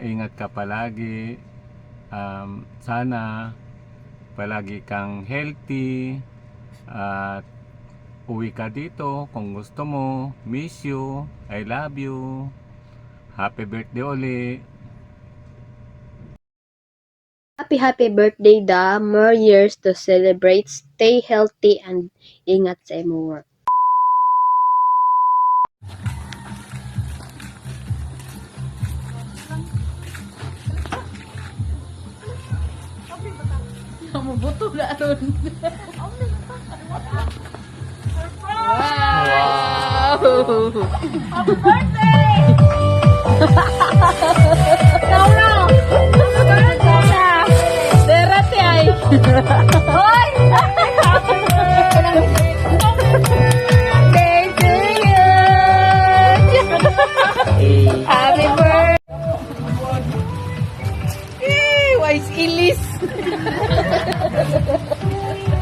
Ingat ka palagi. Sana palagi kang healthy at uwi ka dito kung gusto mo. Miss you. I love you. Happy birthday uli. Happy birthday da. More years to celebrate. Stay healthy and ingat sa imong work. Mabuto na ron. Wow! Happy birthday! No! Derate ay. Hoy! Happy birthday to you! Happy birthday! Wise ilis!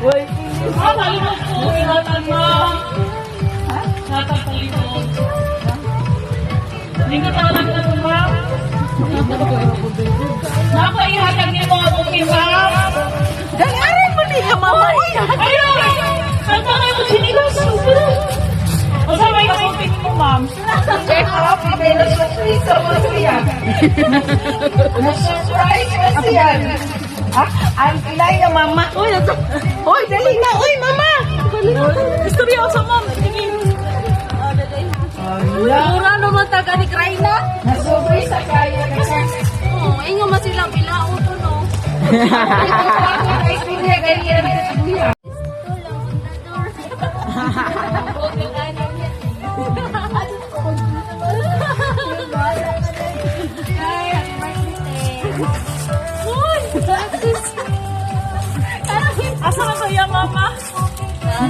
Wise ilis! Talimod po, ingatan mo. Talimod. Hindi ka talaga na po, ma'am. Napaihatag niyo mga bukid, ma'am. Dalarin mo niya, mama. Ayun! Saan ka kayo sinigas? O saan may kapupin mo, ma'am? Na-surprise kasi yan. Ang kilay na mama. Uy, dali na. Uy, mama. Istoryoso, ma'am. Sige. Mura naman taga ni Kraina. Nasobray sa kaya kasi. Oo, inyo man silang bilao to, no? Ay, hindi. Kaya na sa buya. Asa na kaya, mama?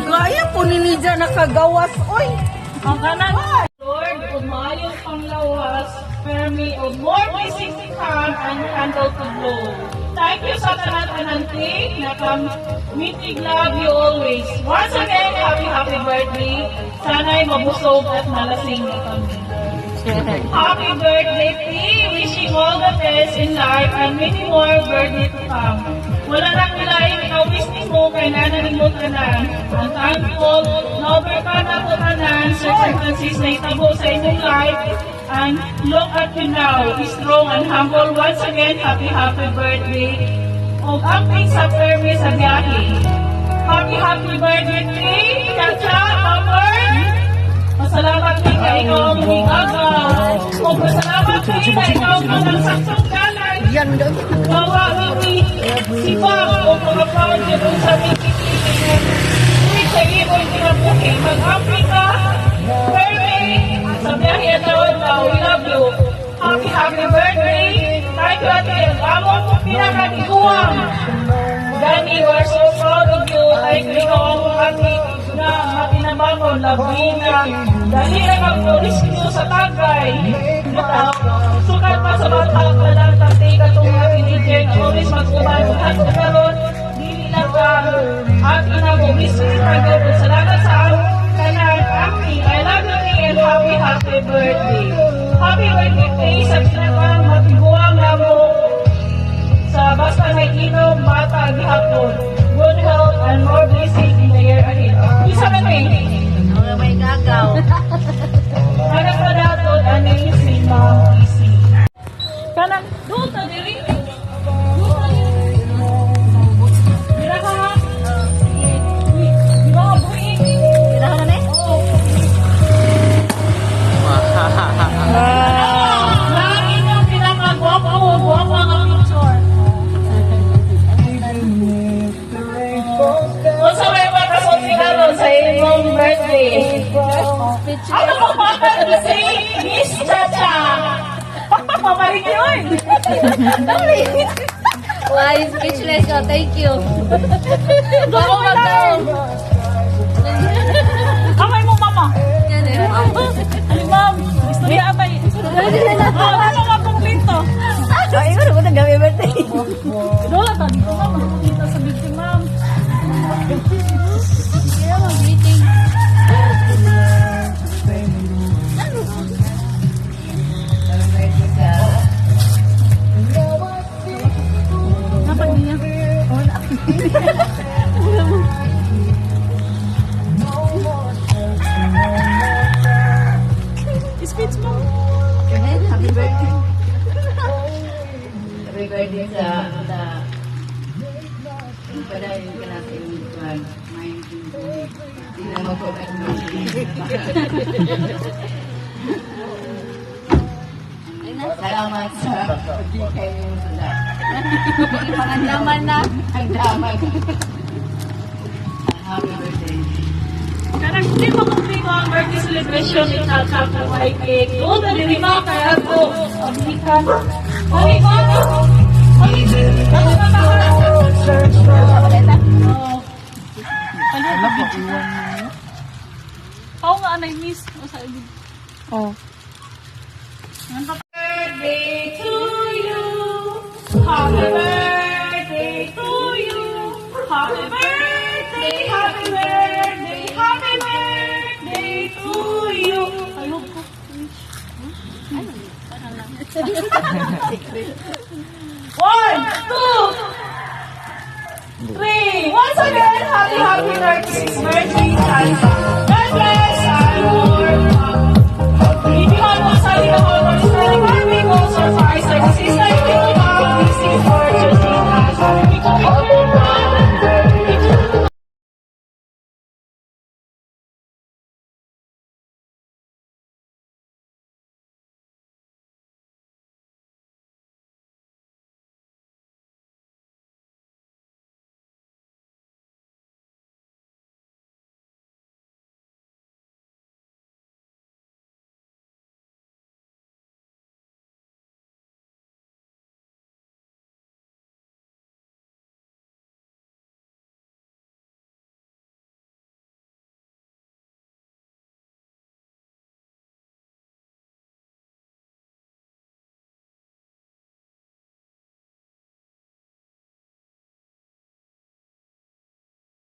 Gaya po ni Nidja nakagawas. Uy, Ang kanan. Lord, umayos panglawas, permi o more blessings to come and handle to blow. Thank you sa tanan-tananting na mitig love you always. Once again, happy birthday. Sana'y mabusog at malasing na kami. Happy birthday, P. Wishing all the best in life and many more birthday to come. Wala nang wilayang ikaw business mo kay nananimot ka na. Ang thankful, na-overcome na ito tanan, circumstances na itabo sa inyong life. And look at you now, be strong and humble. Once again, happy birthday. O amping sa permi sa biyahe. Happy birthday, P. Chacha, Amor. Masalamat din ka ikaw ang magagaw. O masalamat din ka ikaw ang nagsaksong galan. Bawa ini si Pam o mga project o sa Wikipedia. Uy, sa iyo ay tinabuhi. Mag-Africa, birthday. Sa biyahe at daw, we love you. Happy birthday. Thank you at you. Amo po pinakatikuwang. Danny, we're so proud of you. Thank you ikaw ang kami na mapinabangon, labina. Dahil ang mag-police nyo sa tagay. Sukat pa sa bata pa lang tatay ka itong mga pinigyan. Always mag-uman. At karoon, dili na ka. At inag-umis ka. Salamat sa kanan. Aki, I love you and happy birthday. Happy birthday sa pinagawang matiguang na mo. Sa basta may inom, bata, gihapon. Good health and more blessings in the year ahead. Isa na may may gagaw. anak pa dato, aning si Ma'am Isi. Kanang, doon ta diri. Dira ka ha? Dira ka buhi. Dira ka na Lagi niyong pinakagwapo ang picture. Kung sa may makasot sigaro sa inyong birthday. Ano mo makakal si Miss Chacha? Pamarik yun. Why, speechless ka. Thank you. Bako ka daw. Kamay mo, mama. Yan eh. Ay, ma'am. Istorya abay. Ano nga pong pinto? Ay, ano ko nang gawin birthday? Dola, tabi ko nga. Makikita sa video, ma'am. Kaya mag-meeting. Salamat sa pagkikay mo sa lahat. Pangandaman na. Ang daman. Happy birthday. Karang hindi mo kung ang birthday celebration ni Tata sa white cake. Doon na rin mga kaya ko. Abikan. Ay, Oo nga, anay miss. Oh. Happy birthday to you. Happy